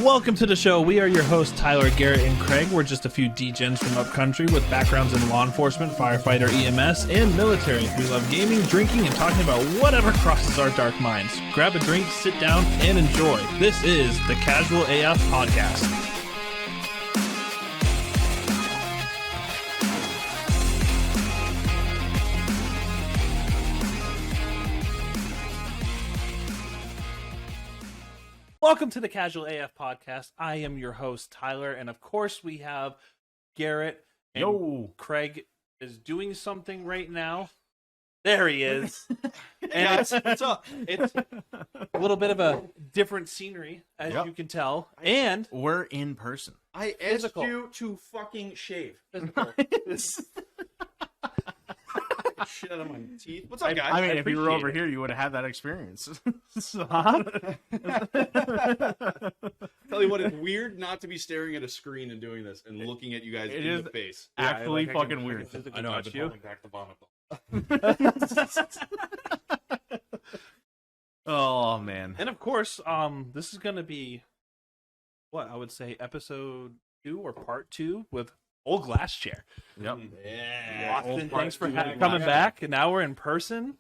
Welcome to the show. We are your hosts, Tyler, Garrett, and Craig. We're just a few D-gens from upcountry with backgrounds in law enforcement, firefighter, EMS, and military. We love gaming, drinking, and talking about whatever crosses our dark minds. Grab a drink, sit down, and enjoy. This is the Casual AF Podcast. Welcome to the Casual AF Podcast. I am your host, Tyler, and of course we have Garrett. And Yo, Craig is doing something right now. There he is. And Guys, what's up? it's a little bit of a different scenery, as you can tell. And we're in person. I asked Physical. you to fucking shave. physical. Shit out of my teeth. What's up, guys? I mean, if you were over appreciate here, you would have had that experience. Tell you what, it's weird not to be staring at a screen and doing this and looking at you guys It in is the face. Actually, fucking weird. I know. I've touch been you. holding back the vomit. Oh man, And of course, this is going to be, what I would say, episode 2 or part 2 with Old Glass Chair. yep. Yeah. Austin, Old thanks for part 2. coming back. And now we're in person.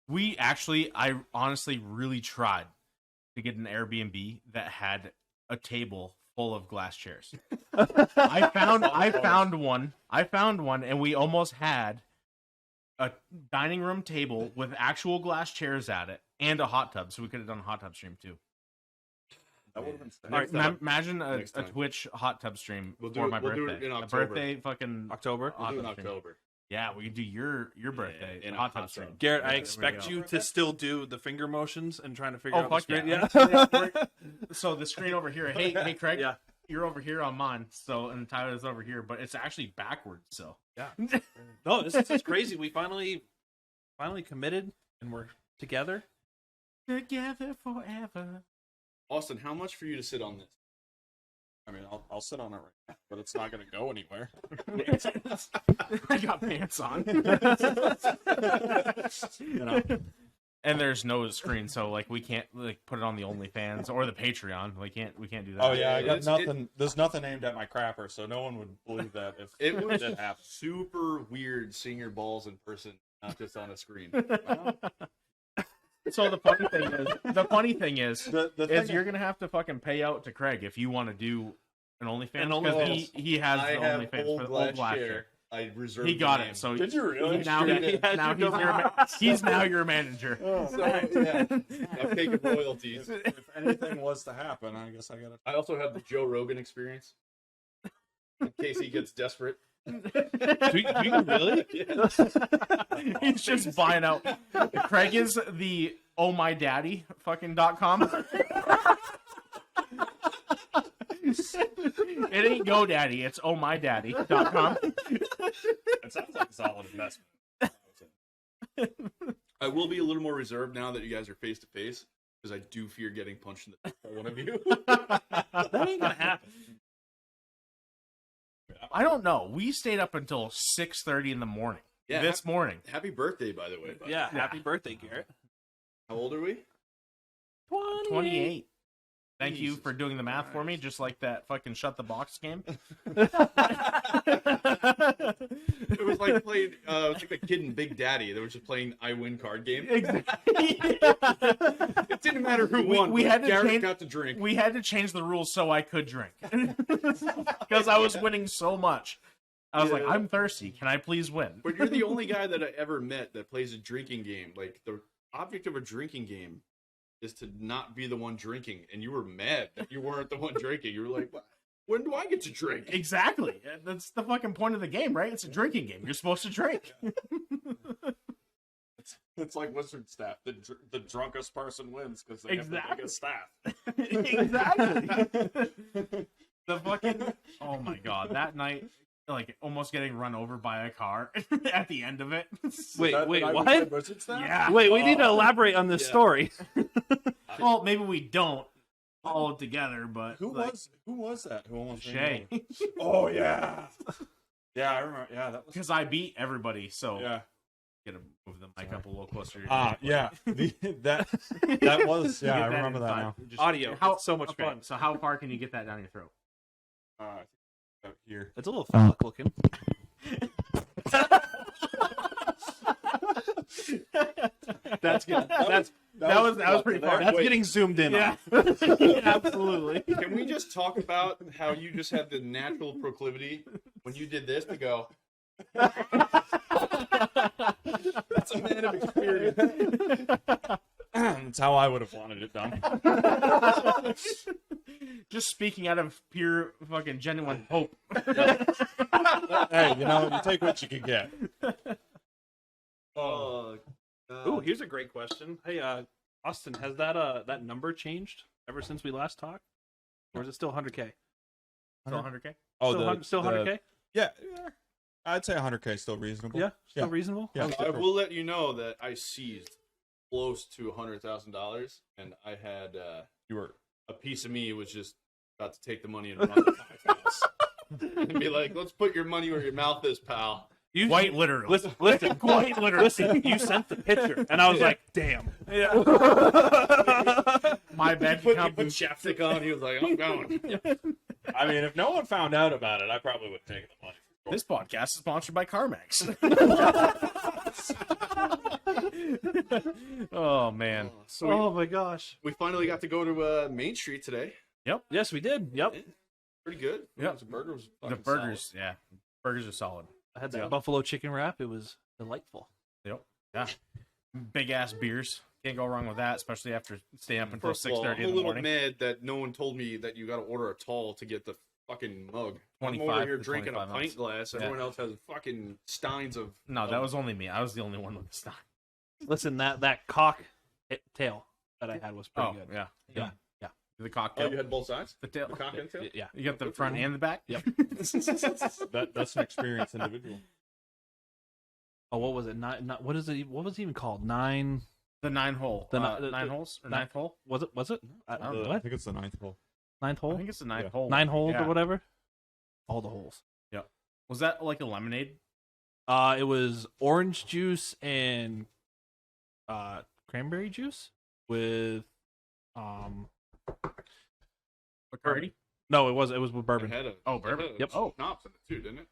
I honestly really tried to get an Airbnb that had a table full of glass chairs. I found one, and we almost had a dining room table with actual glass chairs at it and a hot tub, so we could have done a hot tub stream too. That would have been sick. All right, Next time. imagine a Next time. Twitch hot tub stream We'll do for it- my we'll do birthday. it in A October. birthday fucking October. We'll do it in hot tub stream. October. Yeah, we can do your birthday in a hot hot tub stream. tub. Garrett, I There we expect go. you to still do the finger motions and trying to figure Oh out the fuck screen. yeah! So the screen over here. Hey, Craig. Yeah. You're over here on mine. So and Tyler's over here, but it's actually backwards. So No, this is crazy. We finally committed and we're together. together forever. Austin, how much for you to sit on this? I mean, I'll sit on it right now, but it's not going to go anywhere. I got pants on. You know, And there's no screen, so like we can't like put it on the OnlyFans or the Patreon. We can't do that. oh yeah, I got It's- nothing. There's nothing aimed at my crapper, so no one would believe that if It it was did happen. super weird seeing your balls in person, not just on a screen. So the funny thing is, The is thing you're gonna have to fucking pay out to Craig if you want to do an OnlyFans. An 'cause OnlyFans. he has I the have OnlyFans old for the glass old glass chair. chair. I reserved. He got the it. name. So Did you really? now, He has now your he's now your manager. So, yeah, I'm taking royalties. if anything was to happen, I guess I gotta. I also have the Joe Rogan experience. In case he gets desperate. Do you really? He's just buying out. Craig is the oh my daddy fucking.com. It ain't GoDaddy, it's oh my daddy.com. It sounds like a solid investment. I will be a little more reserved now that you guys are face to face because I do fear getting punched in the face by one of you. That ain't gonna happen. I don't know. We stayed up until 6:30 in the morning. Yeah, This morning. Happy birthday, by the way. bud. Yeah, happy birthday, Garrett. How old are we? 28. Thank you Jesus for doing the math for me, just like that fucking shut the box game. It was like playing, it was like the kid in Big Daddy. They were just playing I Win card game. Exactly. It didn't matter who won. we but had to Garrett change- got to drink. We had to change the rules so I could drink because I was winning so much. I was like, Yeah. I'm thirsty. Can I please win? But you're the only guy that I ever met that plays a drinking game. Like the object of a drinking game is to not be the one drinking, and you were mad that you weren't the one drinking. You were like, when do I get to drink? Exactly. That's the fucking point of the game, right? It's a drinking game. You're supposed to drink. It's like wizard staff. The drunkest person wins because they have the Exactly. biggest staff. Exactly. The fucking oh my god, that night, like almost getting run over by a car at the end of it. Wait, That- wait, that I what? played wizard staff? Yeah. Wait, we need to elaborate on this Yeah. story. Well, maybe we don't all it together, but Who like, was that? Who almost Shay? ran me over? Oh yeah. Yeah, I remember. Yeah, that was. Because I beat everybody, so Yeah. Get to move the mic up a little closer. To your Yeah. That was Get I that remember that inside. now. Just- Audio. How It's so much okay, fun. So how far can you get that down your throat? Out here. It's a little phallic looking. That's good. That was pretty far. That's Wait. getting zoomed in Yeah. on. Absolutely. Can we just talk about how you just had the natural proclivity when you did this to go? That's a man of experience. That's how I would have wanted it done. Just speaking out of pure fucking genuine hope. Hey, you take what you can get. Oh, Ooh, here's a great question. Hey, Austin, has that number changed ever since we last talked, or is it still 100K? Still 100K? Still 100K? Yeah, I'd say 100K is still reasonable. Yeah, still Yeah. reasonable. Yeah. I will let you know that I seized close to $100,000, and I had You were. a piece of me was just about to take the money and run to my house and be like, "Let's put your money where your mouth is, pal." You, Quite literally. listen, Quite literally. listen. You sent the picture, and I was like, "Damn." My bank He account. put chapstick on. He was like, "I'm going." I mean, if no one found out about it, I probably would have taken the money. This podcast is sponsored by CarMax. Oh man. So Oh my gosh. we finally got to go to Main Street today. Yes, we did. Yep. Pretty good. Yep. The burger was The fucking burgers, yeah. Burgers are solid. I had that Yeah. buffalo chicken wrap. It was delightful. Yep. Yeah. Big ass beers. Can't go wrong with that, especially after staying up until First of all, 6:30 I'm a in the little morning. mad that no one told me that you got to order a tall to get the fucking mug. I'm 25 over here for drinking a 25 pint ounce. glass. Yeah. Everyone else has fucking steins of. No, that was only me. I was the only one with the stock. Listen, that cock tail that I had was pretty Oh, good. yeah. Yeah. The Oh, cocktail. you had both sides. the tail. The cock and tail. Yeah. You got the front and the back? Yep. That's an experienced individual. Oh, what was it? What is it? What was it even called? 9. The 9 hole. The The ni- the- 9 the- holes? Or ni- 9th hole? Was it? I don't know. I What? think it's the 9th hole. 9th I hole? think it's the 9th Yeah. hole. 9 holes Yeah. or whatever. All the holes. Was that like a lemonade? It was orange juice and cranberry juice with Bacardi? no, it was with It bourbon. had a, Oh, bourbon. it had a Yep. schnapps in it too, didn't it?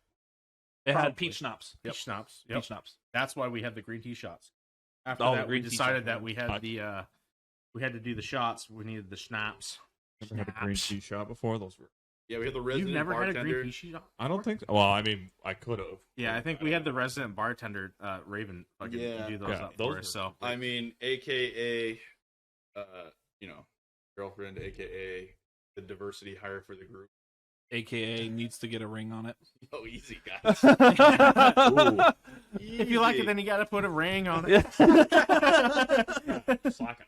It had Probably. peach schnapps. Peach schnapps. Yep. Peach schnapps. That's why we had the green tea shots. After Oh, that, the we green tea decided shot. that we had Gotcha. we had to do the shots. We needed the schnapps. Never had a green tea shot before. Those were. Yeah, we had the You've resident never had a bartender. green tea shot? I don't think. So. Well, I mean, I could have. Yeah, I think we had the resident bartender, Raven, fucking Yeah. do those Yeah, up those for were- us. So I mean, AKA, girlfriend, AKA the diversity hire for the group. AKA needs to get a ring on it. Oh, easy guys. if you like it, then you got to put a ring on it. Slacking.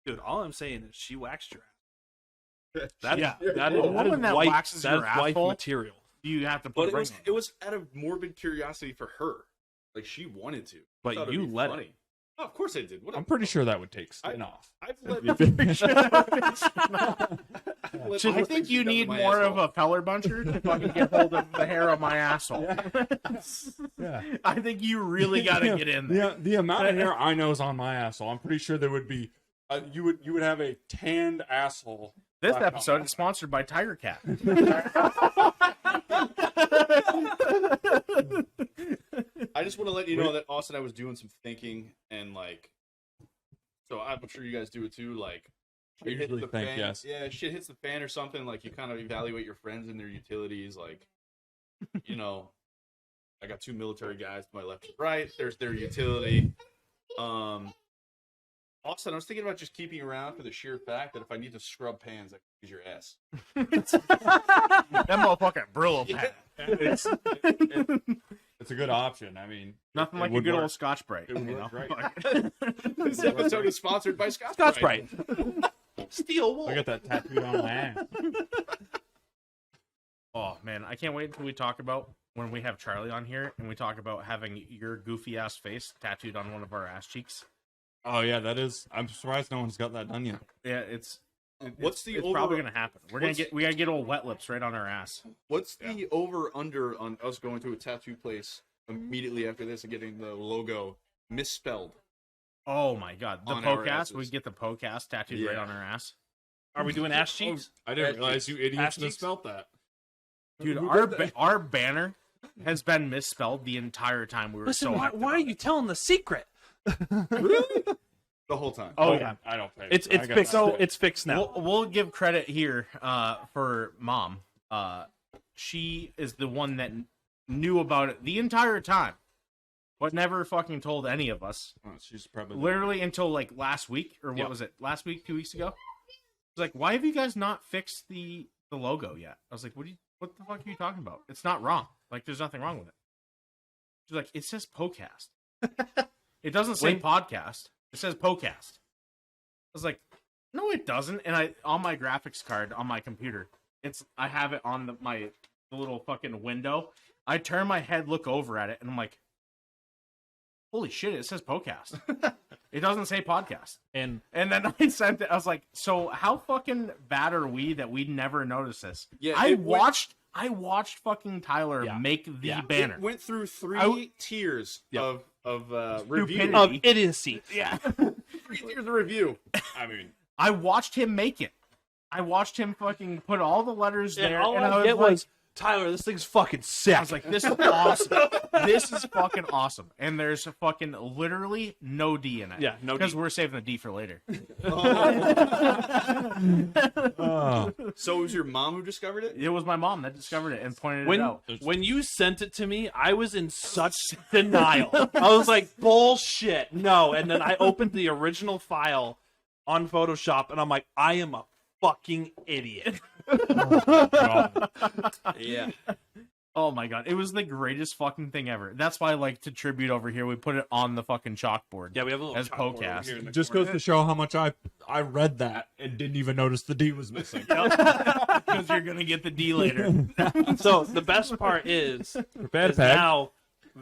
Dude, all I'm saying is she waxed your ass. Yeah. That A is, woman that wife, waxes that your is wife asshole? material. You have to But put it a ring was on it was out of morbid curiosity for her. Like she wanted to. But Thought it'd you be let funny. it. Oh, of course I did. What I'm pretty sure that would take skin I- off. I've let, I think you need more of a feller buncher to fucking get hold of the hair on my asshole. Yeah. I think you really got to get in there. The amount of hair I know is on my asshole. I'm pretty sure there would be. You would have a tanned asshole. This episode is sponsored by Tiger Cat. I just want to let you know that Austin, I was doing some thinking and like, so I'm sure you guys do it too. Like, I shit hits usually the think fan. yes. Yeah, shit hits the fan or something. Like you kind of evaluate your friends and their utilities. Like, I got 2 military guys to my left and right. There's their utility. Austin, I was thinking about just keeping around for the sheer fact that if I need to scrub pans, I can use your ass. That motherfucking Brillo pad. It's a good option. I mean, Nothing it like a would good work. old Scotch Brite. It would you work know? great. This episode is sponsored by Scotch Scotch Brite. Brite. Steel wool. I got that tattooed on my ass. Oh man, I can't wait until we talk about when we have Charlie on here and we talk about having your goofy ass face tattooed on one of our ass cheeks. Oh yeah, that is. I'm surprised no one's got that done yet. Yeah, it's What's the it's over- probably gonna happen. We what's- gotta get old wet lips right on our ass. What's the over under on us going to a tattoo place immediately after this and getting the logo misspelled. Oh my god, the On our Pocast. asses. We get the Pocast tattooed right Yeah. on our ass. Are we doing ass cheeks? I didn't realize you idiots Ass cheeks? misspelled that. Dude, Who our did that? our banner has been misspelled the entire time we were Listen, so why, hyped why are about you it. telling the secret? Really? The whole time. Oh yeah, I don't pay. it's I got fixed. that. It's fixed now. We'll give credit here for Mom. She is the one that knew about it the entire time, but never fucking told any of us. Oh, she's probably Literally until like last week, or what Yep. was it? Last week, 2 weeks ago. She's like, "Why have you guys not fixed the logo yet?" I was like, "What the fuck are you talking about? It's not wrong. Like, there's nothing wrong with it." She's like, "It says Pocast. It doesn't say podcast. It says Pocast." I was like, "No, it doesn't." And I on my graphics card on my computer, I have it on the little fucking window. I turn my head, look over at it, and I'm like, "Holy shit! It says Pocast. It doesn't say podcast." And And then I sent it. I was like, "So how fucking bad are we that we never noticed this?" Yeah, I it watched fucking Tyler Yeah. make the Yeah. banner. It went through three I- tiers Yep. of Stupidity. review. of idiocy. Yeah, 3 tiers of review. I mean, I watched him make it. I watched him fucking put all the letters And there, all and I I get was like, was Tyler. This thing's fucking sick. I was like, "This is awesome. This is fucking awesome." And there's a fucking literally no D in it. Yeah, no because D. we're saving the D for later. So it was your mom who discovered it? It was my mom that discovered it and pointed it when out. when you sent it to me, I was in such denial. I was like, bullshit, no. And then I opened the original file on Photoshop, and I'm like, I am a fucking idiot. Yeah. Oh my god, it was the greatest fucking thing ever. That's why, like, to tribute over here, we put it on the fucking chalkboard. Yeah, we have a little As chalkboard over Pocast. here in the just corner. goes to show how much I read that and didn't even notice the D was missing. Because you're gonna get the D later. So the best part is Prepared now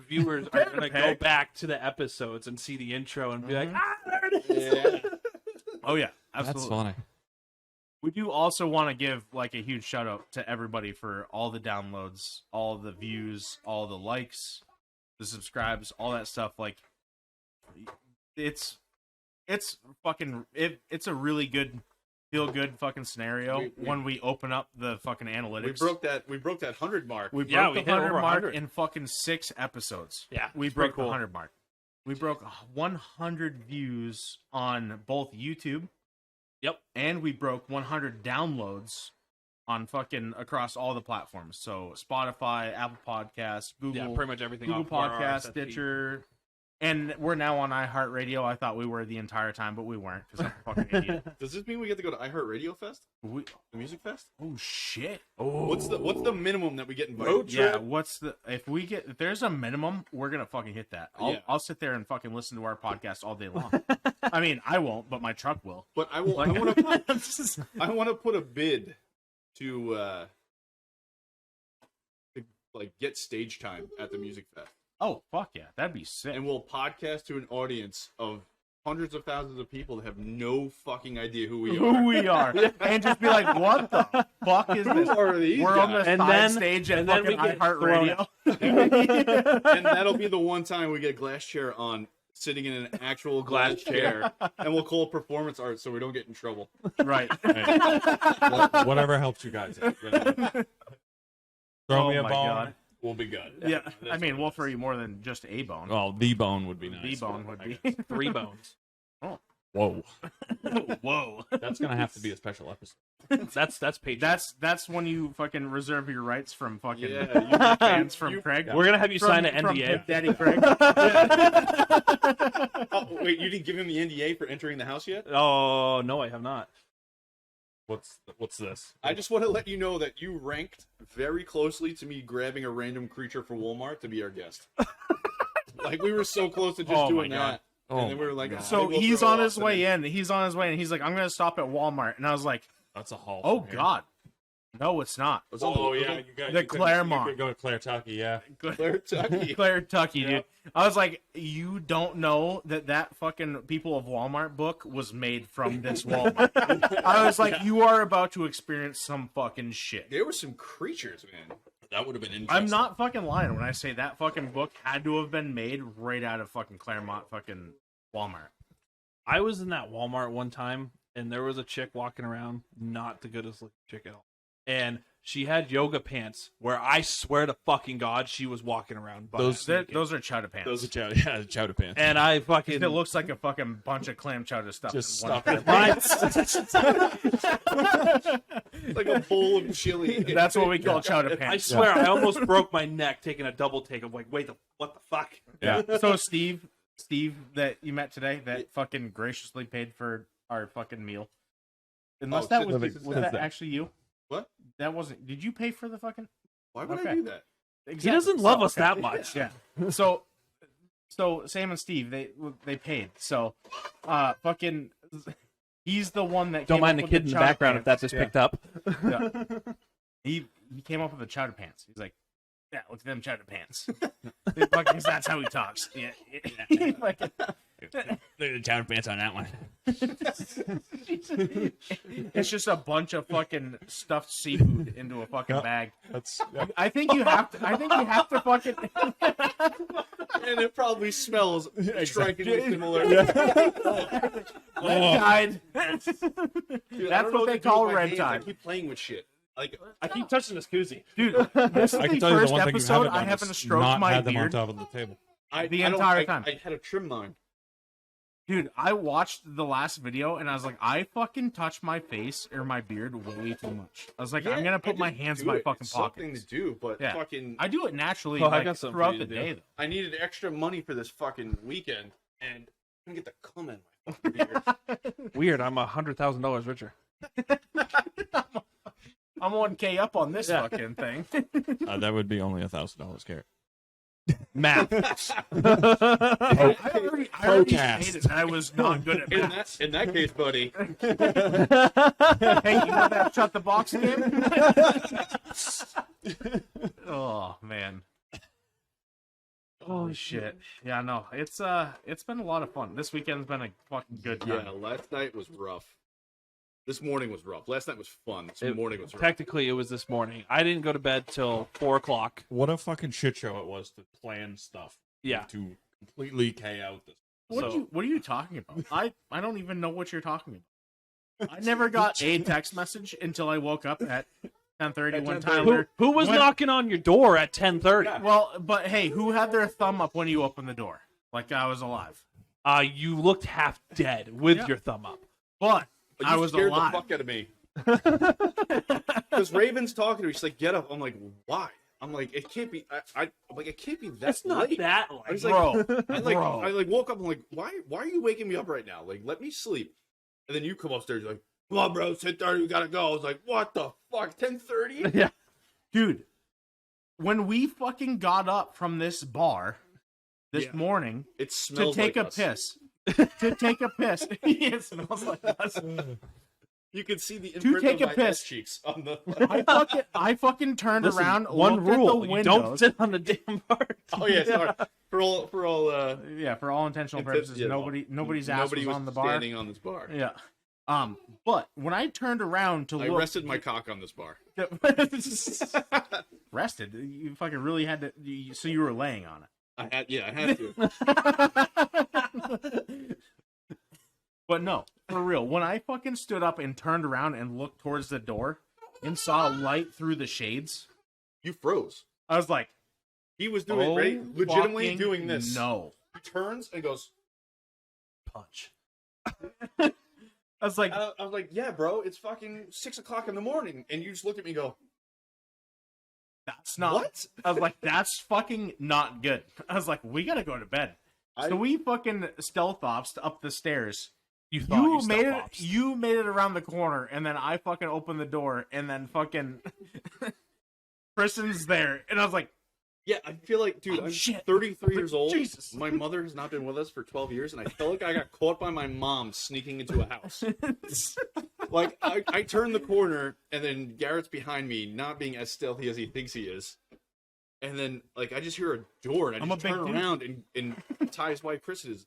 viewers are going to go Peg. back to the episodes and see the intro and be like, there it is. Yeah. Oh yeah, absolutely. funny. We do also want to give like a huge shout out to everybody for all the downloads, all the views, all the likes, the subscribes, all that stuff. Like, it's fucking it's a really good feel good fucking scenario We- when we open up the fucking analytics. We broke that 100 mark. We Yeah, broke we the hit 100 over mark 100. in fucking 6 episodes. Yeah, We it's pretty broke the cool. 100 mark. We broke 100 views on both YouTube. Yep. And we broke 100 downloads on fucking across all the platforms. So Spotify, Apple Podcasts, Google, Yeah, pretty much everything Google off of our Podcasts, RSS feed. Stitcher. And we're now on iHeartRadio. I thought we were the entire time, but we weren't because I'm a fucking idiot. Does this mean we get to go to iHeartRadio Fest? We, The Music Fest? oh shit! What's the minimum that we get invited? Yeah, if there's a minimum, we're gonna fucking hit that. Yeah. I'll sit there and fucking listen to our podcast all day long. I mean, I won't, but my truck will. But I will. Like, I want to put a bid to like get stage time at the Music Fest, oh fuck yeah, that'd be sick. and we'll podcast to an audience of hundreds of thousands of people that have no fucking idea who we Who are. we are, and just be like, "What the fuck is Who this?" are these We're on the guys? And side then- stage at and then we fucking get iHeartRadio. And that'll be the one time we get glass chair on, sitting in an actual glass chair, and we'll call it performance art so we don't get in trouble. Right. Whatever helps you guys. Throw Oh me a my bone. God. We'll be good. Yeah, That's I mean, what we'll it throw is. you more than just a bone. Oh, the bone would be nice. The bone would I be. guess. 3 bones. Whoa, Whoa. that's gonna have to be a special episode. That's Patreon. That's when you fucking reserve your rights from fucking Yeah, fans from Craig. We're gonna have you From- sign an from NDA. Daddy Craig. Oh, wait, you didn't give him the NDA for entering the house yet? Oh no, I have not. What's this? I just want to let you know that you ranked very closely to me grabbing a random creature for Walmart to be our guest. Like, we were so close to just Oh my doing God. that. Oh And then we were my like, God. "Ah, So we'll he's throw on it his off way today." in. He's on his way in. He's like, I'm gonna stop at Walmart, and I was like, That's a haul. oh from here. god, no, it's not. It was on Oh the- yeah, you got The you could- Claremont. You could go to Claire Tucky, yeah. Claire Tucky. Claire Tucky, Yeah. dude. I was like, you don't know that fucking People of Walmart book was made from this Walmart. I was like, you are about to experience some fucking shit. There were some creatures, man. That would have been interesting. I'm not fucking lying when I say that fucking book had to have been made right out of fucking Claremont fucking Walmart. I was in that Walmart one time, and there was a chick walking around, not the goodest looking chick at all. And she had yoga pants where I swear to fucking God she was walking around. Those are chowder pants. Those are chowder pants. And I fucking... It looks like a fucking bunch of clam chowder stuff. Just in one stuff pan. like a bowl of chili. That's what we call chowder I pants. swear, I almost broke my neck taking a double take of like, wait, what the fuck? Yeah. So Steve that you met today, that fucking graciously paid for our fucking meal. Unless Oh, that since- was that actually you? What? That wasn't. Did you pay for the fucking? Why would Okay. I do that? He doesn't love us that much. Yeah. So Sam and Steve, they paid. So, fucking, he's the one that Don't came mind up the with kid in the chowder background if that's pants. just picked up. Yeah. He came up with the chowder pants. He's like, yeah, look at them chowder pants. Because that's how he talks. Yeah. He fucking- Look at the chowder pants on that one. it's just a bunch of fucking stuffed seafood into a fucking Yep. bag. That's I think you have to fucking. And it probably smells strikingly similar. Red Tide. Dude, I That's don't know what they to do call with my red hands. I tide. keep playing with shit. Like I keep touching this koozie. Dude, this is I can the tell you the first one thing you episode haven't I done haven't is stroked not my had them on beard. top of the table. The entire time. I had to trim mine. Dude, I watched the last video and I was like, I fucking touched my face or my beard way too much. I was like, I'm gonna put my hands in my fucking Something pockets. to do, but Yeah. fucking. I do it naturally Oh, I like, got something for throughout you the to day do. though. I needed extra money for this fucking weekend, and I couldn't get the cum in my fucking beard. Weird, I'm $100,000 richer. I'm 1K up on this fucking thing. That would be only $1,000, Garrett. Math. I already Protest. stated that I was not good at math. in that case, buddy, Hey, you know that shut the box game? Oh man. Holy shit. Yeah, no. It's been a lot of fun. This weekend's been a fucking good time. yeah, last night was rough. This morning was rough. Last night was fun. This morning was rough. Technically, it was this morning. I didn't go to bed till 4 o'clock. What a fucking shit show it was to plan stuff. Yeah. To completely K out this. What are you talking about? I don't even know what you're talking about. I never got a text message until I woke up at 10:30 when 10:30. Tyler. Who was when- knocking on your door at 10:30? Well, but hey, who had their thumb up when you opened the door? Like I was alive. You looked half dead with your thumb up. But You I was scared alive. the fuck out of me. Because Raven's talking to me. She's like, "Get up." I'm like, "Why?" I'm like, "It can't be." I'm like, "It can't be that That's not late." that I like. was like, Bro, I woke up. I'm like, "Why are you waking me up right now? Like, let me sleep." And then you come upstairs. You're like, "Come on, bro. It's 10:30. We gotta go." I was like, "What the fuck? 10:30?" Yeah. dude, when we fucking got up from this bar this Yeah. morning It to smells take like a us. piss, to take a piss, it smells like us. You can see the To imprint take of a my piss. ass cheeks on the. I fucking turned Listen, around, one looked rule: at the you don't windows. sit on the damn bar. Oh yeah, sorry. For all. Yeah, for all intentional purposes, Yeah, nobody's ass nobody was on the bar. standing on this bar. Yeah. But when I turned around to I look, rested my cock on this bar. rested. You fucking really had to. So you were laying on it. I had to. But no, for real. When I fucking stood up and turned around and looked towards the door and saw light through the shades, You froze. I was like, He was doing "Oh, ready, legitimately fucking doing this. No, He turns and goes. Punch. I was like, I was like, "Yeah, bro, it's fucking 6 o'clock in the morning," and you just look at me and go, that's not. "What?" I was like, that's fucking not good. I was like, we gotta go to bed. So we fucking stealth ops up the stairs. You thought you made it. stealth-ops. You made it around the corner, and then I fucking opened the door, and then fucking Kristen's there, and I was like, Yeah, I feel like, dude, Oh, I'm shit. 33 years old. Jesus. My mother has not been with us for 12 years, and I feel like I got caught by my mom sneaking into a house. Like, I turn the corner, and then Garrett's behind me, not being as stealthy as he thinks he is. And then, like, I just hear a door, and I I'm just a big turn dude. around, and Ty's wife, Kristen, is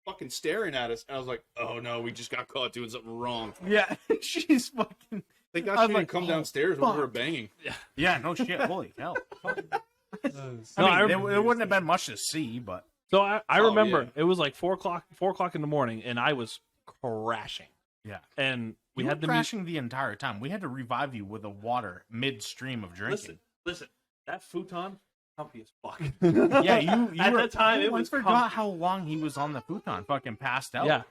fucking staring at us. And I was like, oh, no, we just got caught doing something wrong. yeah, she's fucking. Thank God I was she like, didn't come oh, downstairs when we fuck. were banging. Yeah, no shit. Holy hell. No, I I mean, there wouldn't have been much to see, but So I Oh, remember yeah. it was like 4:00 in the morning, and I was crashing. yeah. And we We had had the crashing the entire time. We had to revive you with a water midstream of drinking. Listen, that futon, comfy as fuck. Yeah, you At were, that time, it I was forgot comfy. how long he was on the futon, fucking passed out. Yeah.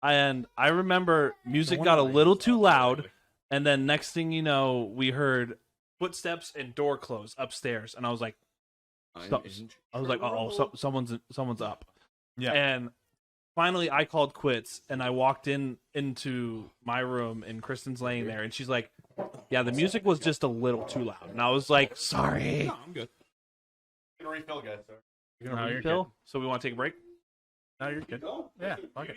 And I remember music No got a wonder little they too stopped loud, already. and then next thing you know, we heard footsteps and door close upstairs, and I was like, someone's up. Yeah. And finally, I called quits, and I walked into my room, and Kristen's laying there, and she's like, "Yeah, the music was just a little too loud," and I was like, "Sorry." No, I'm good. Gonna refill, guys. Sorry. No, you're Bill, good. so we want to take a break. No, you're good. Yeah, fuck it.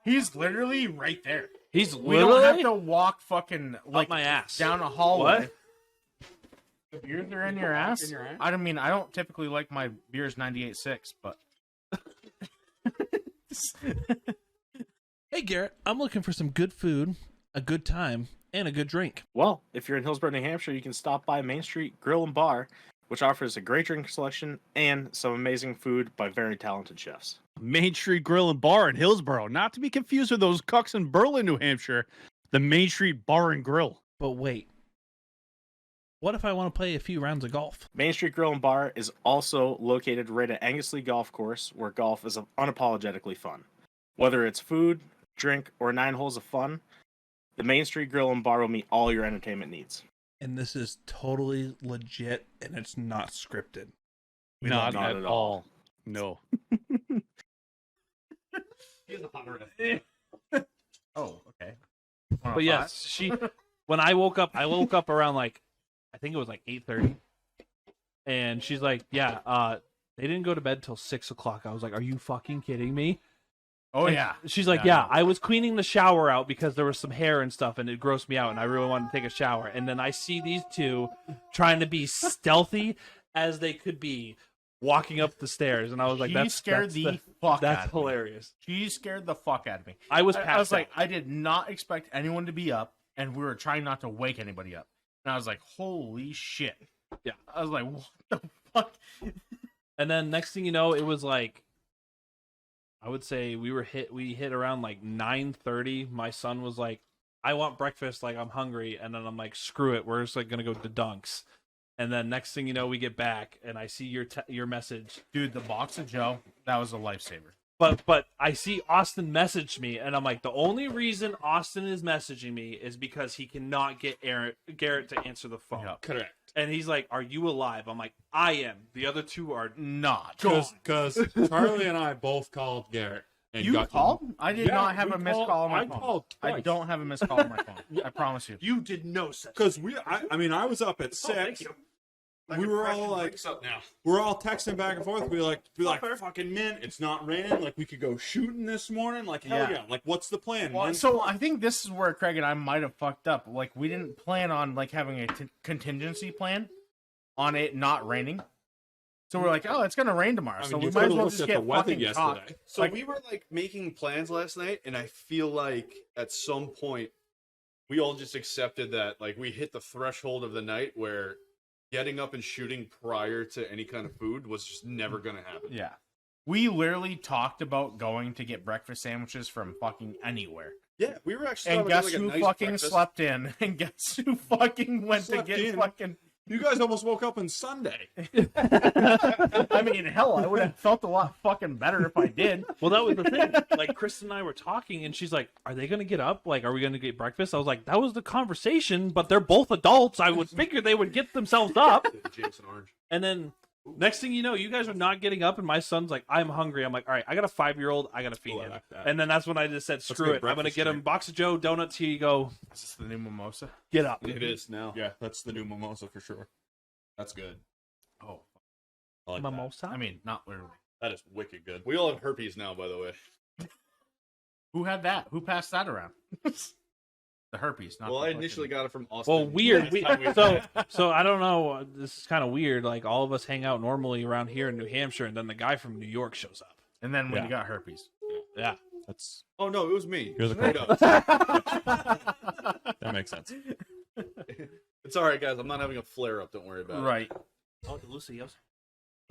He's literally right there. He's We don't have literally to walk fucking like my ass down a hallway. What? The beers are in your ass? In your ass? I mean, I don't typically like my beers 98.6, but Hey Garrett, I'm looking for some good food, a good time, and a good drink. Well, if you're in Hillsborough, New Hampshire, you can stop by Main Street Grill and Bar, which offers a great drink selection and some amazing food by very talented chefs. Main Street Grill and Bar in Hillsborough, not to be confused with those cucks in Berlin, New Hampshire. The Main Street Bar and Grill. But wait, what if I want to play a few rounds of golf? Main Street Grill and Bar is also located right at Angesley Golf Course, where golf is unapologetically fun. Whether it's food, drink, or 9 holes of fun, the Main Street Grill and Bar will meet all your entertainment needs. And this is totally legit, and it's not scripted. Not not at at all. No. oh, okay. But yes, when I woke up around like, I think it was like 8:30, and she's like, "Yeah, they didn't go to bed till 6:00." I was like, "Are you fucking kidding me?" Oh And yeah. She's like, Yeah, "Yeah, I was cleaning the shower out because there was some hair and stuff, and it grossed me out, and I really wanted to take a shower." And then I see these two trying to be stealthy as they could be, walking up the stairs, and I was like, She "That's scared that's the fuck That's out of me. hilarious." She scared the fuck out of me. I was I passed was like, out. I did not expect anyone to be up, and we were trying not to wake anybody up. And I was like, holy shit. Yeah. I was like, what the fuck? And then next thing you know, it was like, I would say we hit around like 9:30. My son was like, "I want breakfast, like I'm hungry." And then I'm like, "Screw it, we're just like gonna go to Dunks." And then next thing you know, we get back and I see your message. Dude, the box of Joe, that was a lifesaver. But I see Austin message me, and I'm like, the only reason Austin is messaging me is because he cannot get Garrett to answer the phone. Yep. Correct. And he's like, "Are you alive?" I'm like, "I am." The other two are Not. Because Charlie and I both called Garrett. And You got called? I did Yeah, not have we a missed called- call on my I phone. called I twice. don't have a missed call on my phone. I promise you. You did no such. Because I mean, I was up at Oh, thank 6. you. We were all like, Wakes up now. we're all texting back and forth. We were like, fucking man, it's not raining. Like we could go shooting this morning. Like hell Yeah. yeah. Like what's the plan? Well, man? so I think this is where Craig and I might have fucked up. Like we didn't plan on like having a contingency plan on it not raining. So we're like, oh, it's gonna rain tomorrow, I mean, so you we might as could've well looked just at the get weather fucking yesterday. chalk. So Like, we were like making plans last night, and I feel like at some point we all just accepted that like we hit the threshold of the night where getting up and shooting prior to any kind of food was just never gonna happen. yeah, we literally talked about going to get breakfast sandwiches from fucking anywhere. Yeah, we were actually. And talking guess about, who like, a nice fucking breakfast. slept in? And guess who fucking went Slept to get in. fucking. You guys almost woke up on Sunday. I mean, hell, I would have felt a lot fucking better if I did. Well, that was the thing. Like, Kristen and I were talking, and she's like, "Are they going to get up? Like, are we going to get breakfast?" I was like, "That was the conversation, but they're both adults. I would figure they would get themselves up." Jameson Orange. And then next thing you know, you guys are not getting up, and my son's like, "I'm hungry." I'm like, "All right, I got a 5-year-old. I got to feed Ooh, I him." like that. And then that's when I just said, "Screw get it. I'm going to breakfast get him straight. box of Joe donuts. Here you go. Is this the new mimosa? Get up." It is now. Yeah, that's the new mimosa for sure. That's good. Oh, I like that. Mimosa. I mean, not literally. That is wicked good. We all have herpes now, by the way. Who had that? Who passed that around? The herpes. Not Well, the I fucking- initially got it from Austin. Well, weird. last time we So, met. so I don't know. This is kind of weird. Like, all of us hang out normally around here in New Hampshire, and then the guy from New York shows up. And then when Yeah. you got herpes. Yeah. That's Oh no, it was me. You're the Straight culprit. up. that makes sense. It's all right, guys. I'm not having a flare up. Don't worry about it. Right. Oh, delicios.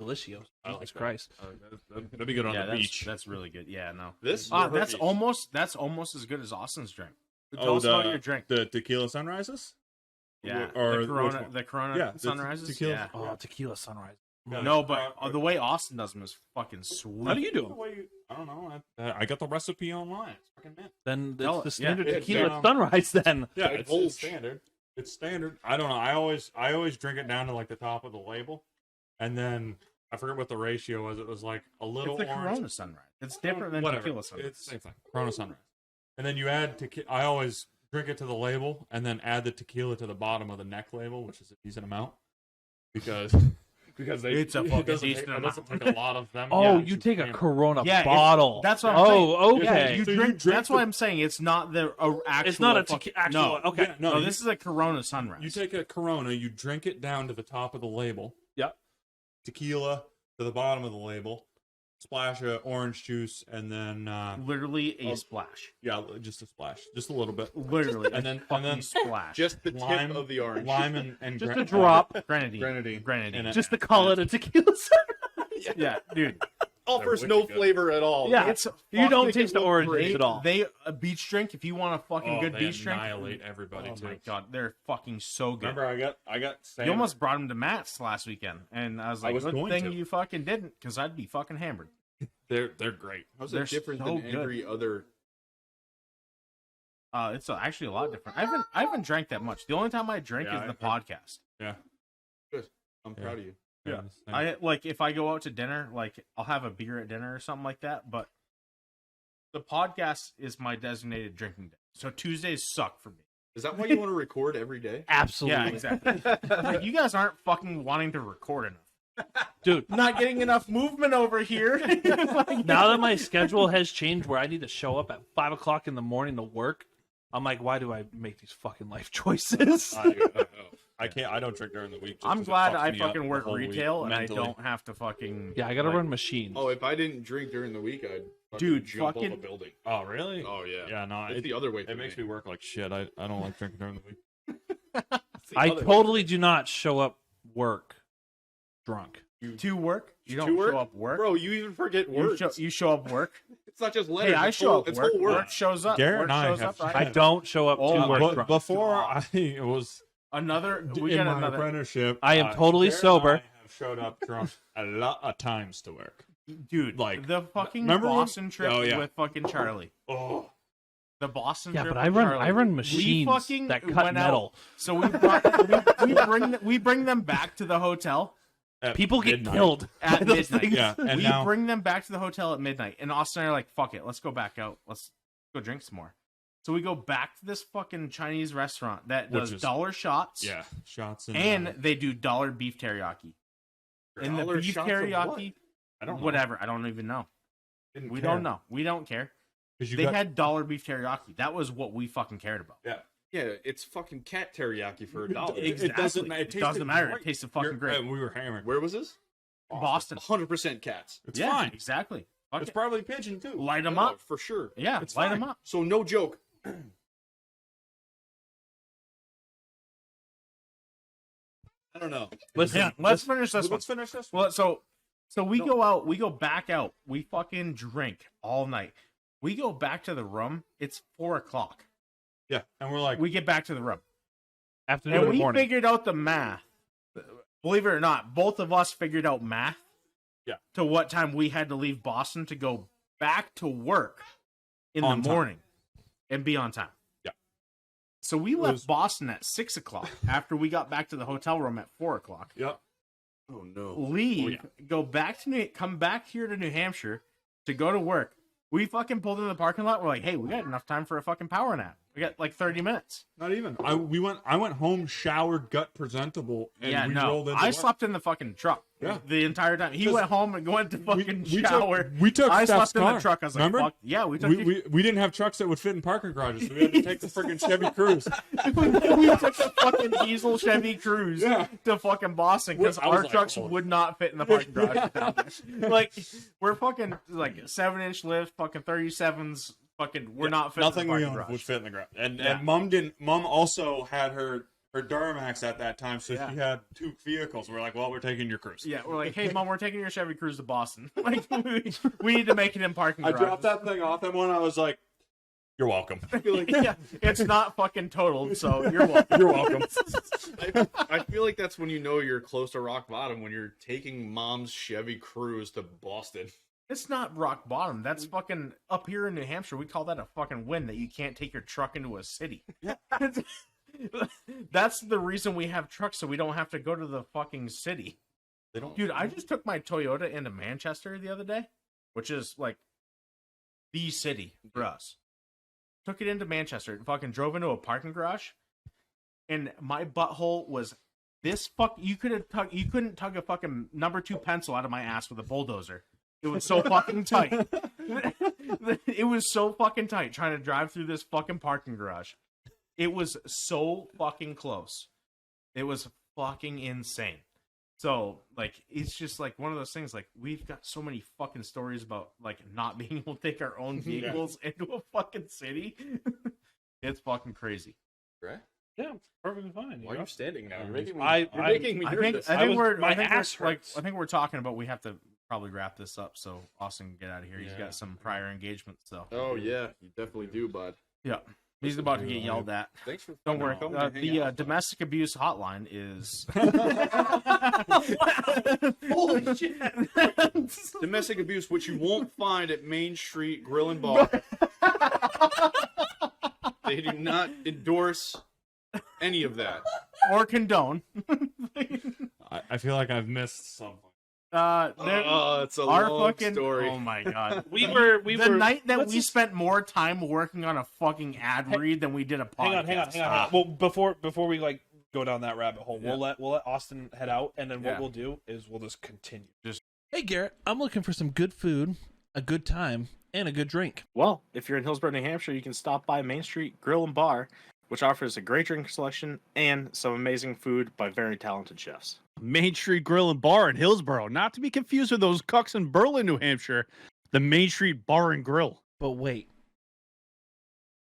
Delicios. I like Jesus that. Christ. That'd be good on Yeah, the beach. that's really good. Yeah, no. This? That's almost as good as Austin's drink. Tell Oh, us about your drink. the tequila sunrises. Yeah, or the Corona, which one? the Corona Yeah, the sunrises. tequila- Yeah. Oh, tequila sunrise. Yeah. No, but the way Austin does them is fucking sweet. How do you do The them? way I don't know. I got the recipe online. It's fucking mint. Then Tell it's the it. Yeah. standard Yeah, tequila yeah. sunrise. Then Yeah, Like it's Kolsch. standard. It's standard. I don't know. I always drink it down to like the top of the label, and then I forget what the ratio was. It was like a little It's the orange. Corona sunrise. It's different than Whatever. tequila sunrise. It's the same thing. Corona sunrise. And then you add tequila. I always drink it to the label, and then add the tequila to the bottom of the neck label, which is a decent amount, because they It's a it fucking doesn't decent take, it doesn't amount. take a lot of them. oh, Yeah, you it's take a standard. Corona Yeah, it's- bottle. that's what I'm saying. Oh, Yeah, okay. you So you drink. drink That's the- why I'm saying it's not the actual. It's not a fucking- actual. No, Okay. Yeah, no, you- this is a Corona sunrise. You take a Corona, you drink it down to the top of the label. Yep. Tequila to the bottom of the label. Splash of orange juice, and then literally a splash. yeah, just a splash, just a little bit. Literally, And then- fucking and then- splash. Just the tip Lime of the orange. lime and Just gra- a drop. grenadine. Grenadine. Grenadine. And Just to call it a tequila sunrise. Yeah, dude. Offers They're no wicked good. flavor at all. Yeah. It's You don't fucking taste the orange great. at all. They a beach drink. If you want a fucking Oh, good they beach drink, annihilate everybody oh too. my god, they're fucking so good. Remember, I got. You almost brought him to Matt's last weekend, and I was like, was good going thing to. you fucking didn't, because I'd be fucking hammered. They're great. How's They're it different so than good. every other? It's actually a lot different. I haven't drank that much. The only time I drink Yeah, is the I- podcast. Yeah. I'm Yeah. proud of you. Yeah. I like if I go out to dinner, like I'll have a beer at dinner or something like that. But the podcast is my designated drinking day. So Tuesdays suck for me. Is that why you want to record every day? Absolutely. Yeah, exactly. Like, you guys aren't fucking wanting to record enough. Dude. Not getting enough movement over here. Like, Now that my schedule has changed, where I need to show up at 5 o'clock in the morning to work, I'm like, why do I make these fucking life choices? I can't. I don't drink during the week. just I'm 'cause it glad fucks I me up fucking the work whole week retail and mentally. I don't have to fucking. Yeah, I gotta like, run machines. Oh, if I didn't drink during the week, I'd fucking Dude, jump fucking- off a building. Oh really? Oh yeah. Yeah. No. It's the other way. It makes me work like shit. I don't like drinking during the week. It's the I other way. totally do not show up work drunk. To work? You don't To work? show up work? Bro, you even forget you, words. you show up work? It's not just letters. Hey, I it's show whole, up it's work. whole Work words. shows up. Garrett Work and I shows have- up, right? I don't show up Oh to my work God. drunk. Before I was Another. We in got my another. apprenticeship, I am totally Garrett sober. and I have showed up drunk a lot of times to work. Dude, Like, the fucking remember when- Boston trip Oh, yeah. with fucking Charlie. Oh, The Boston Yeah, trip but I with run Charlie. We machines fucking that cut went out. metal. So we bring them back to the hotel at People get midnight. killed at by those midnight. things. Yeah, and we now bring them back to the hotel at midnight, and Austin and I are like, "Fuck it, let's go back out. Let's go drink some more." So we go back to this fucking Chinese restaurant that Which does is- dollar shots, yeah, shots and and they do dollar beef teriyaki. And the Dollar beef shots of what? teriyaki, I don't know. whatever, I don't even know. Didn't We care. don't know. We don't care. 'Cause you They got- had dollar beef teriyaki. That was what we fucking cared about. yeah. Yeah, it's fucking cat teriyaki for $1. Exactly. doesn't. It, It tasted doesn't matter. great. It tasted fucking You're- great. We were hammered. Where was this? Boston. 100% cats. It's Yeah, fine. exactly. Fuck It's it. probably pigeon too. Light them Oh, up. for sure. Yeah, It's light fine. them up. So no joke. I don't know. Listen, Yeah, let's finish this one. Let's finish this. Well, so we go out, we go back out, we fucking drink all night. We go back to the room. It's 4:00. Yeah, and we're like, We get back to the room, afternoon and or we morning. figured out the math. Believe it or not, both of us figured out math. Yeah. To what time we had to leave Boston to go back to work in On the time. morning and be on time. Yeah. So we left was- Boston at 6:00 after we got back to the hotel room at 4:00. yep. Oh no. Leave, Oh, go back to come back here to New Hampshire to go to work. We fucking pulled in the parking lot. We're like, hey, we got enough time for a fucking power nap. We got like 30 minutes. Not even. I went home, showered, gut presentable, and yeah, we no, rolled into I work. slept in the fucking truck. Yeah. the entire time. He 'Cause went home and went to fucking shower. We took I Steph's slept in car. the truck. I was like, Remember? fuck. Yeah, we took We didn't have trucks that would fit in parking garages, so we had to take the freaking Chevy Cruze. we took the fucking diesel Chevy Cruze Yeah. to fucking Boston because I was our like, trucks oh. would not fit in the parking garage. down there. Like, we're fucking like 7-inch lift, fucking 37s. Fucking, we're not fitting Nothing in the we parking owned garage. would fit in the garage. And Yeah. and mom didn't. Mom also had her Duramax at that time, so Yeah. she had 2 vehicles. We're like, well, we're taking your Cruze. Yeah, we're like, hey, Mom, we're taking your Chevy Cruze to Boston. Like, we need to make it in parking I garages. dropped that thing off, and when I was like, "You're welcome." I feel like Yeah, it's not fucking totaled, so you're welcome. You're welcome. I feel like that's when you know you're close to rock bottom, when you're taking mom's Chevy Cruze to Boston. It's not rock bottom. That's fucking up here in New Hampshire. We call that a fucking win that you can't take your truck into a city. That's the reason we have trucks, so we don't have to go to the fucking city. They don't. Dude, I just took my Toyota into Manchester the other day, which is like the city for us. Took it into Manchester and fucking drove into a parking garage, and my butthole was this fuck. You couldn't tug a fucking number 2 pencil out of my ass with a bulldozer. It was so fucking tight. It was so fucking tight trying to drive through this fucking parking garage. It was so fucking close. It was fucking insane. So, like, it's just like one of those things. Like, we've got so many fucking stories about like not being able to take our own vehicles into a fucking city. It's fucking crazy. Right? Yeah, perfectly fine. Why are you standing now? You're making me, I- you're I- making me I nervous. think my ass hurts. I think we're talking about we have to probably wrap this up so Austin can get out of here. He's Yeah. got some prior engagements, so Oh, yeah, you definitely do, bud. yeah, he's about to get yelled at. Thanks for Don't worry. coming to hang The out. domestic abuse hotline is. Holy shit. Domestic abuse, which you won't find at Main Street Grill and Bar. They do not endorse any of that. or condone. I feel like I've missed something. It's a Our long fucking story. oh my god. We were the night that let's we just- spent more time working on a fucking ad read than we did a podcast. Hang on. Well, before we like go down that rabbit hole, Yeah. we'll let Austin head out, and then what Yeah. we'll do is we'll just continue. Just- Hey Garrett, I'm looking for some good food, a good time, and a good drink. Well, if you're in Hillsborough, New Hampshire, you can stop by Main Street Grill and Bar, which offers a great drink selection and some amazing food by very talented chefs. Main Street Grill and Bar in Hillsborough, not to be confused with those cucks in Berlin, New Hampshire. The Main Street Bar and Grill. But wait,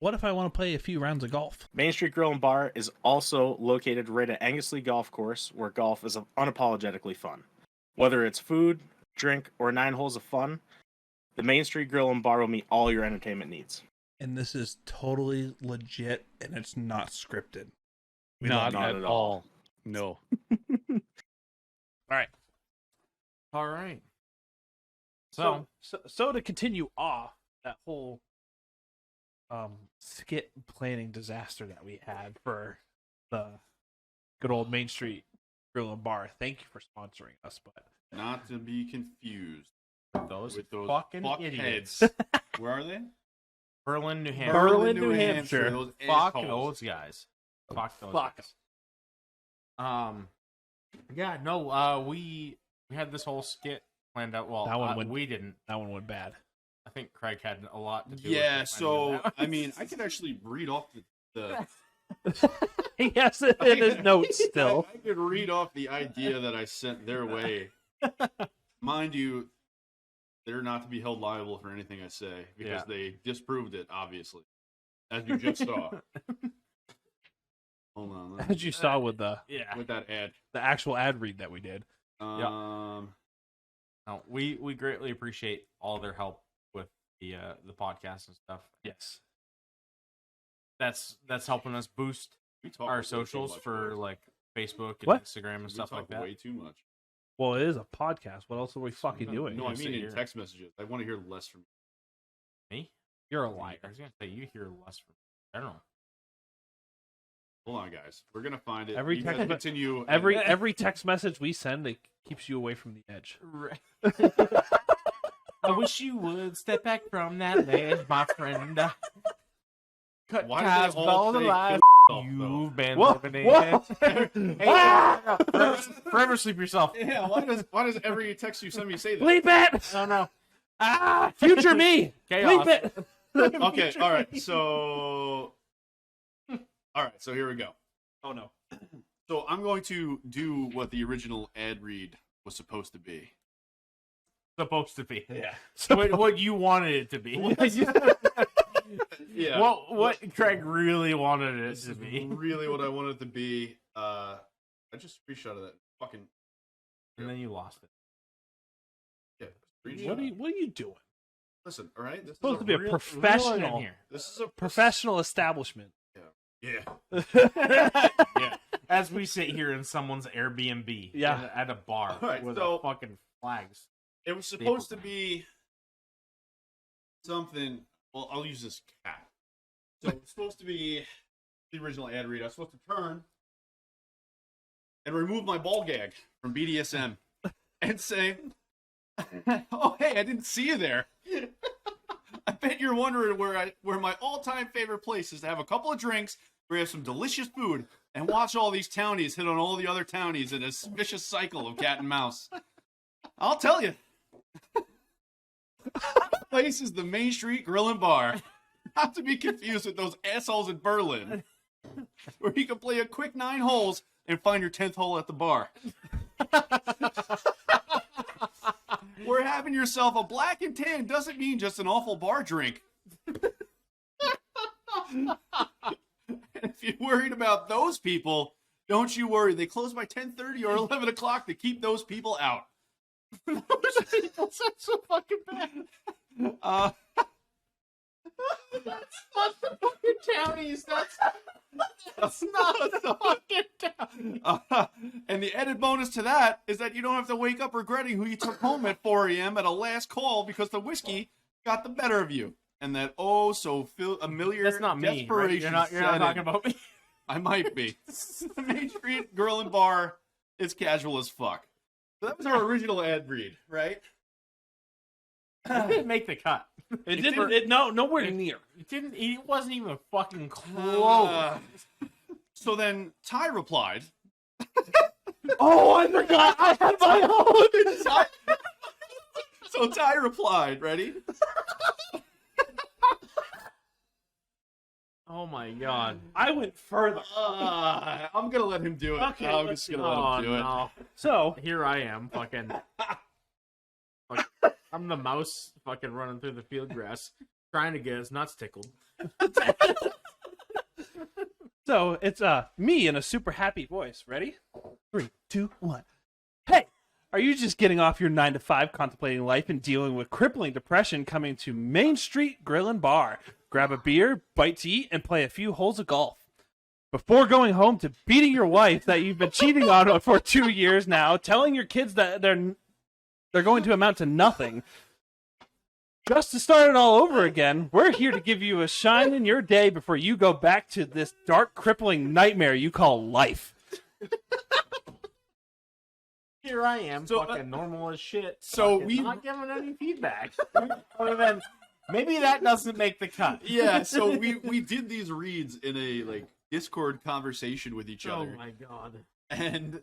what if I want to play a few rounds of golf? Main Street Grill and Bar is also located right at Angesley Golf Course, where golf is unapologetically fun. Whether it's food, drink, or 9 holes of fun, the Main Street Grill and Bar will meet all your entertainment needs. And this is totally legit, and it's not scripted. Not not at at all. No. All right. So to continue off that whole skit planning disaster that we had for the good old Main Street Grill and Bar. Thank you for sponsoring us, but Not to be confused Those with those fucking fuckheads. idiots. Where are they? Berlin, New Hampshire. Berlin, New Hampshire. Those Fuck assholes. those guys. Fuck those Fuck. guys. Yeah, no, we had this whole skit planned out. Well, That one went- we didn't. that one went bad. I think Craig had a lot to do with Yeah, it. so I mean, I could actually read off the He has it in his notes still. I could read off the idea that I sent their way. Mind you, they're not to be held liable for anything I say because Yeah. they disproved it, obviously, as you just saw. Hold on, let me- As you saw with the yeah. with that ad. actual ad read that we did. No, we greatly appreciate all their help with the podcast and stuff. Yes. That's helping us boost we talk our way too socials much, for boys. like Facebook and What? Instagram and We stuff like talk that. way too much. Well, it is a podcast. What else are we fucking doing? No, I You mean sit in here. text messages. I want to hear less from you. Me? You're a liar. I was gonna say you hear less from general. Hold on, guys. We're gonna find it. Every You guys text me- continue. Every text message we send, it keeps you away from the edge. Right. I wish you would step back from that ledge, my friend. Cut Why do ties they with all all the say lies. yourself, though. You've been What? living What? forever sleep yourself. Yeah, why does every text you send me say that? Bleep it! I don't know. Future me! Chaos. Bleep it! Okay, all right. So here we go. Oh no. So I'm going to do what the original ad read was supposed to be. Supposed to be. Yeah. What you wanted it to be. Yeah. What Craig really wanted it This to is be. really what I wanted it to be. I just screenshotted that. Fucking And then you lost it. yeah. What are you doing? Listen, all right. This Supposed to be a Reel it professional, in here. This is a professional establishment. Yeah. Yeah. As we sit here in someone's Airbnb. Yeah. At a bar All right, with so- fucking flags. It was supposed to be something. Well, I'll use this cat. So it's supposed to be the original ad read. I was supposed to turn and remove my ball gag from BDSM and say, "Oh, hey, I didn't see you there." I bet you're wondering where my all-time favorite place is to have a couple of drinks, grab some delicious food, and watch all these townies hit on all the other townies in a vicious cycle of cat and mouse. I'll tell you. Place is the Main Street Grill and Bar. Not to be confused with those assholes in Berlin, where you can play a quick 9 holes and find your 10th hole at the bar. Where having yourself a black and tan doesn't mean just an awful bar drink. If you're worried about those people, don't you worry. They close by 10:30 or 11 o'clock to keep those people out. Those people sound so fucking bad. That's not the fucking townies. That's not the fucking town. And the added bonus to that is that you don't have to wake up regretting who you took home at 4 a.m. at a last call because the whiskey got the better of you. And that familiar That's not me. Right? desperation. You're not set in. talking about me. I might be. The Main Street Grill and Bar is casual as fuck. So that was our original ad read, right? It didn't make the cut. It didn't- didn't. Nowhere near. It didn't. It wasn't even fucking close. So then Ty replied. Oh, I forgot. I had my own. So Ty replied, ready? Oh my god. I went further. I'm gonna let him do it. Okay, I'm let's just gonna let him do it. no. So Here I am, fucking. I'm the mouse, fucking running through the field grass, trying to get his nuts tickled. So it's me in a super happy voice. Ready? 3, 2, 1. Hey, are you just getting off your 9 to 5, contemplating life and dealing with crippling depression? Coming to Main Street Grill and Bar. Grab a beer, bite to eat, and play a few holes of golf. Before going home to beating your wife that you've been cheating on for 2 years now, telling your kids that they're going to amount to nothing. Just to start it all over again, we're here to give you a shine in your day before you go back to this dark, crippling nightmare you call life. Here I am, So, fucking normal as shit. so fucking we- not giving any feedback. Other than maybe that doesn't make the cut. Yeah, so we did these reads in a like Discord conversation with each Oh other, my god. and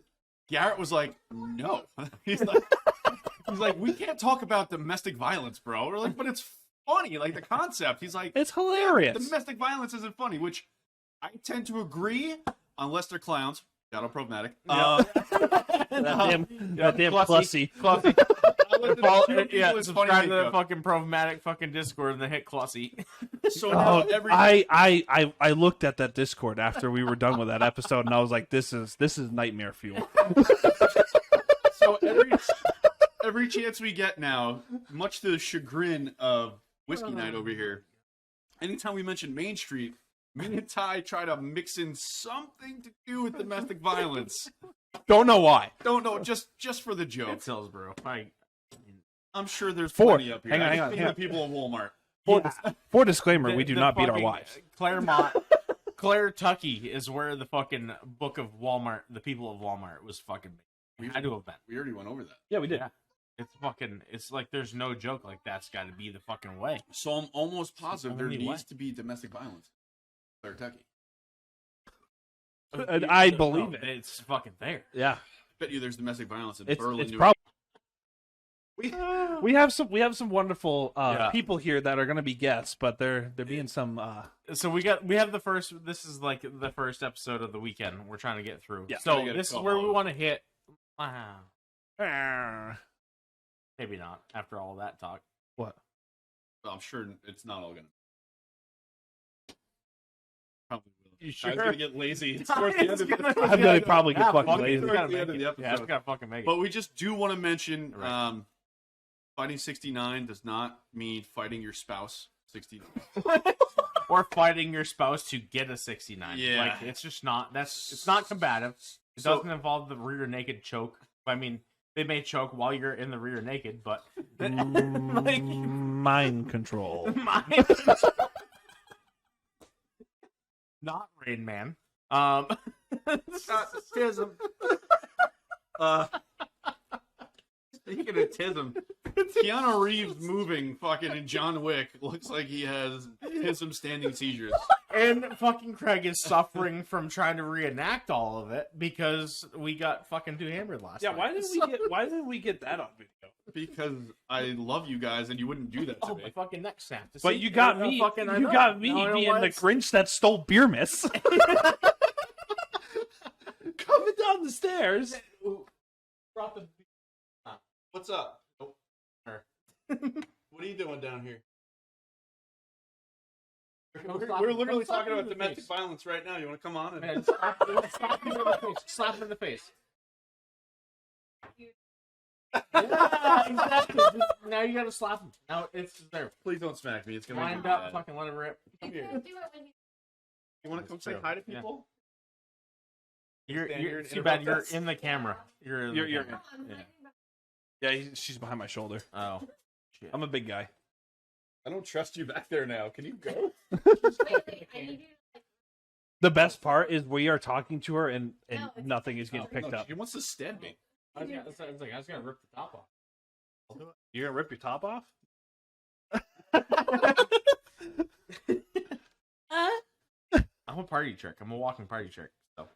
Garrett was like, "No," he's like, "We can't talk about domestic violence, bro." We're like, "But it's funny, like the concept." He's like, It's hilarious. "Domestic violence isn't funny," which I tend to agree, unless they're clowns. Shout out Problematic. that damn Clussy. Yeah, it's subscribe funny to the makeup. fucking Problematic fucking Discord and then hit Clussy. So now Oh, every I looked at that Discord after we were done with that episode, and I was like, "This is nightmare fuel." so every chance we get now, much to the chagrin of Whiskey Night over here, anytime we mention Main Street, me and Ty try to mix in something to do with domestic violence. Don't know why. Don't know, just for the joke. It's Hillsborough. I'm sure there's Four. plenty up here. Hang on, I hang just on, think hang the people of Walmart. For disclaimer, we The- do the not beat our fucking wives. Claremont, Claire Tucky is where the fucking book of Walmart, the people of Walmart, was fucking made. We had to have been. We already went over that. Yeah, we did. Yeah. It's fucking. It's like there's no joke. Like that's got to be the fucking way. So I'm almost positive there only needs way. to be domestic violence. Claire Tucky. And I believe No, it. It's fucking there. Yeah, Bet you there's domestic violence in it's Berlin. it's New probably. Hampshire. We have some wonderful Yeah. people here that are going to be guests, but they're being some. So we have the first. This is like the first episode of the weekend. We're trying to get through. Yeah. So Gotta get a this is couple. where we want to hit. What? Maybe not after all that talk. Well, I'm sure it's not all gonna. Probably will. You I was gonna get lazy. It's towards the end of the I'm gonna probably get fucking fuck it, lazy. we gotta Towards the end make of it. the Yeah, episode. we gotta fucking make it. But we just do want to mention, Right. fighting 69 does not mean fighting your spouse 69. Or fighting your spouse to get a 69. Yeah. Like it's just not. It's not combative. It So- doesn't involve the rear naked choke. I mean, they may choke while you're in the rear naked, but like Mind control. mine. Not Rain Man. Tism. Speaking of Tism, Keanu Reeves moving fucking in John Wick looks like he has Tism standing seizures. And fucking Craig is suffering from trying to reenact all of it because we got fucking too hammered last Yeah, night. why didn't we get that on video? Because I love you guys and you wouldn't do that to Oh, me. my fucking neck snapped. But See? you got I me. fucking- I You know. got me Now I know being why the it's- Grinch that stole beer miss. Coming down the stairs. Brought the- What's up? Nope. What are you doing down here? Go We're literally slap talking him about in the domestic face. violence right now. You want to come on? Man, slap him in the face. Slap him in the face. Yeah, exactly. Now you gotta slap him. Now it's there. Please don't smack me. It's gonna make Lined me up, mad. fucking let it rip. Come here. He'll do it when he You want to come That's say true. hi to Yeah. people? You're Stand here and too bad. interrupt You're us? in the camera. You're in the You're- camera. I'm Yeah. hiding behind- Yeah, she's behind my shoulder. Oh. Shit. I'm a big guy. I don't trust you back there now. Can you go? Wait, I need you to The best part is we are talking to her and No, it's- nothing is getting no. picked up. He wants to stab me. I was gonna rip the top off. You're gonna rip your top off? I'm a party trick. I'm a walking party trick. So.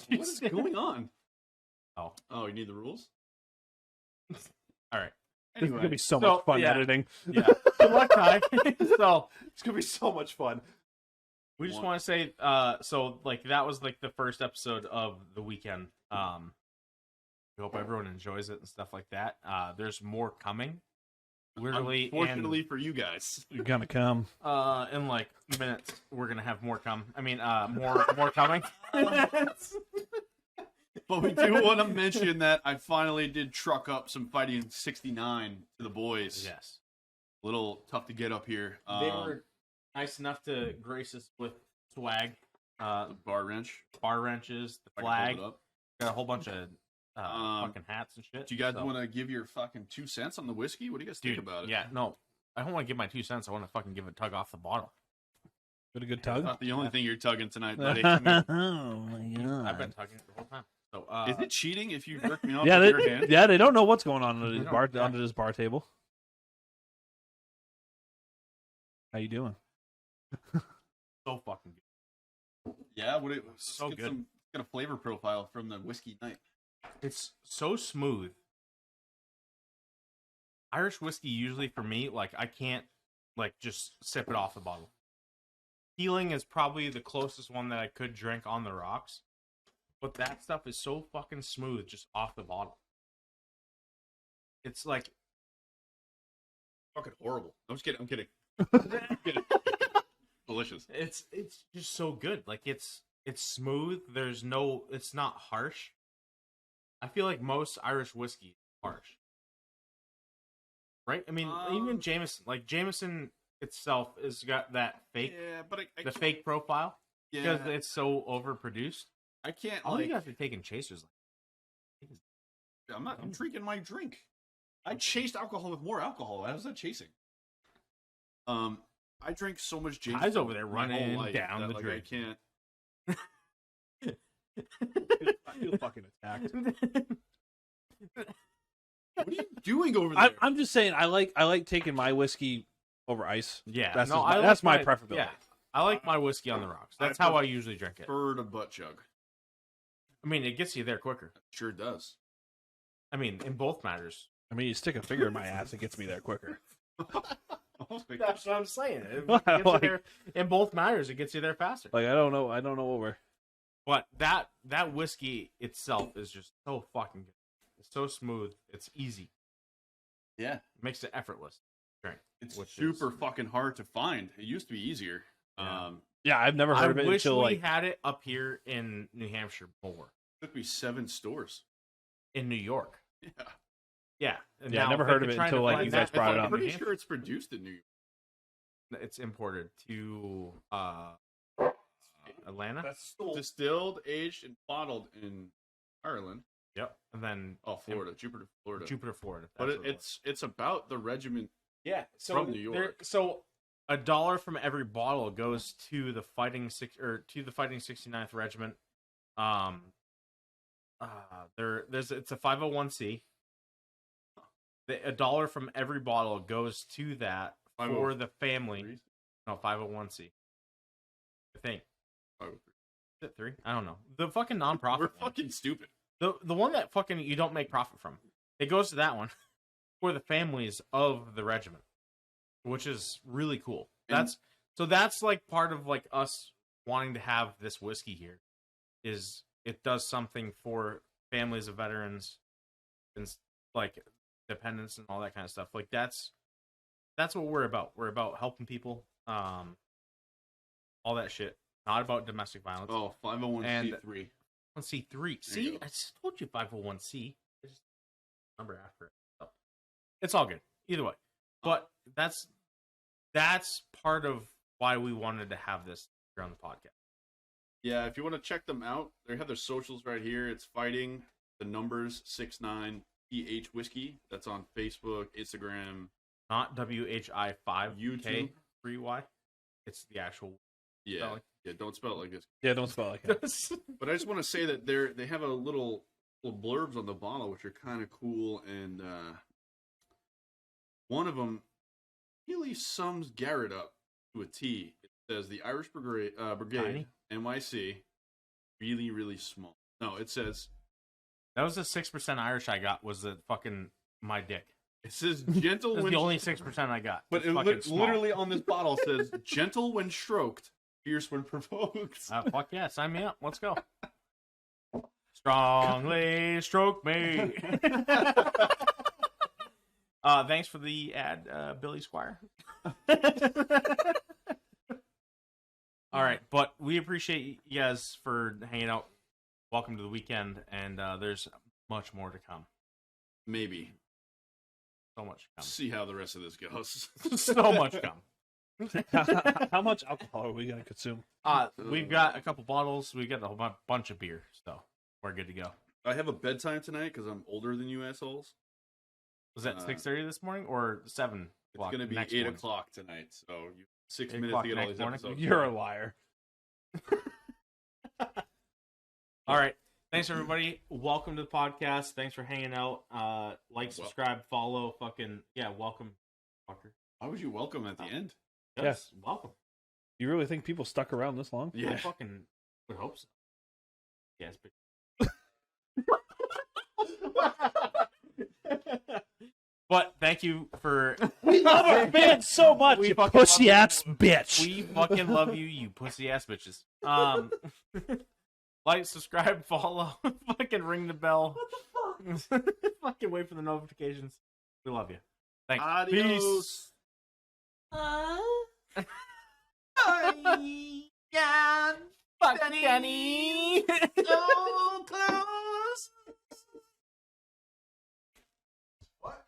What is going on? Oh. Oh, you need the rules? All right. This is gonna be so So, much fun yeah. editing. Yeah. Good luck, Ty. So It's gonna be so much fun. we just One. want to say, so like that was like the first episode of the weekend. We hope everyone enjoys it and stuff like that. There's more coming. Literally, Unfortunately for you guys. You're gonna come. in like minutes, we're gonna have more come. I mean, more coming. But we do want to mention that I finally did truck up some Fighting 69 to the boys. Yes, A little tough to get up here. they were nice enough to grace us with swag, The bar wrench. bar wrenches, the If I can flag, hold it up. got a whole bunch of fucking hats and shit. Do you guys so- want to give your fucking 2 cents on the whiskey? What do you guys Dude, think about it? Yeah, no, I don't want to give my 2 cents. I want to fucking give a tug off the bottle. Got a good It's tug. not the only thing you're tugging tonight, buddy. Oh Come here. my god. I've been tugging it the whole time. So, Is it cheating if you jerk me off Yeah, with your hand? they don't know what's going on under this don't, bar yeah. under this bar table. How you doing? so fucking good? Yeah, what it was So good. Got a flavor profile from the whiskey night. It's so smooth. Irish whiskey usually for me, like I can't like just sip it off the bottle. Healing is probably the closest one that I could drink on the rocks. But that stuff is so fucking smooth just off the bottle. It's like Fucking horrible. I'm just kidding. I'm kidding. Delicious. it's just so good. Like it's smooth. There's no it's not harsh. I feel like most Irish whiskey is harsh. Right? I mean, even Jameson, like Jameson itself has got that fake Yeah, but I the fake profile yeah, because it's so overproduced. I can't All like. you guys are taking chasers. I'm not. I'm drinking my drink. I chased alcohol with more alcohol. How's that chasing? I drink so much Jameson. Ty's over there my whole running life down that, the like, drink. I can't. I feel fucking attacked. What are you doing over there? I'm just saying I like taking my whiskey over ice. Yeah, That's no, just my- I that's like my preferability. Yeah, I like my whiskey on the rocks. That's how I usually drink it. Prefer to butt chug. I mean, it gets you there quicker. Sure does. I mean, in both matters. I mean, you stick a finger in my ass, it gets me there quicker. Oh my That's gosh. what I'm saying. It Well, gets you like- there, in both matters, it gets you there faster. Like I don't know what we're. But that whiskey itself is just so fucking good. It's so smooth. It's easy. Yeah. It makes it effortless. to drink, It's which super is- fucking hard to find. It used to be easier. Yeah. Yeah, I've never I heard of it wish until we like. had it up here in New Hampshire more. Took me 7 stores. In New York. Yeah. Yeah. And Yeah, I now never if heard they're of it trying to until, like, find you guys that- brought it in up. I'm New pretty Hampshire, sure it's produced in New York. it's imported to Atlanta. That's still Distilled, aged, and bottled in Ireland. Yep. And then Oh, Florida. Jupiter, Florida. Jupiter, Florida. But That's what it it's about the regiment. Yeah, so from New York. So $1 from every bottle goes to the fighting 69th Regiment. It's a 501c. $1 from every bottle goes to that for the family. No, 501c. I think. Is it 3? I don't know. The fucking nonprofit. We're one. fucking stupid. The one that fucking you don't make profit from. It goes to that one for the families of the regiment, which is really cool. And- That's like part of like us wanting to have this whiskey here is it does something for families of veterans and like dependents and all that kind of stuff. Like that's what we're about. We're about helping people, all that shit. Not about domestic violence. Oh, 501c3. 501c3. There you See, go. I just told you 501c. I just remember after it. So, it's all good. Either way. But that's part of why we wanted to have this here on the podcast. Yeah, if you want to check them out, they have their socials right here. It's fighting the numbers 69PH whiskey. That's on Facebook, Instagram. Not WHI 5 YouTube. K 3Y. It's the actual Yeah, Spelling. yeah. Don't spell it like this. Yeah, don't spell it like that. But I just want to say that they have a little blurbs on the bottle, which are kind of cool, and one of them really sums Garrett up to a T. It says the Irish Brigade, Tiny? NYC, really, really small. No, it says That was the 6% Irish I got was the fucking my dick. it says gentle That's when the only 6% I got. but It's it fucking small. literally on this bottle says gentle when stroked, fierce when provoked. Fuck yeah, sign me up. Let's go. Strongly stroke me. Thanks for the ad, Billy Squire. All right, but we appreciate you guys for hanging out. Welcome to the weekend, and there's much more to come. Maybe. So much to See how the rest of this goes. come. So much to come. How much alcohol are we gonna consume? We've got a couple bottles. We got a whole bunch of beer, so we're good to go. I have a bedtime tonight because I'm older than you assholes. Was that 6:30 this morning or 7 It's o'clock? going to be next 8 morning? o'clock tonight, so you 6 8 minutes o'clock to get all next these morning? episodes. You're a liar. All right. Thanks, everybody. Welcome to the podcast. Thanks for hanging out. Like, subscribe, follow. Fucking, yeah, welcome. Fucker. Why would you welcome at the end? Yes, welcome. You really think people stuck around this long? I fucking would hope so. Yes, but. But thank you for. We love our fans so much, We you fucking pussy love ass bitch. We fucking love you, you pussy ass bitches. Like, subscribe, follow, fucking ring the bell. What the fuck? Fucking wait for the notifications. We love you. Thanks. Adios. Peace. Yeah, fuck Danny. So close. What?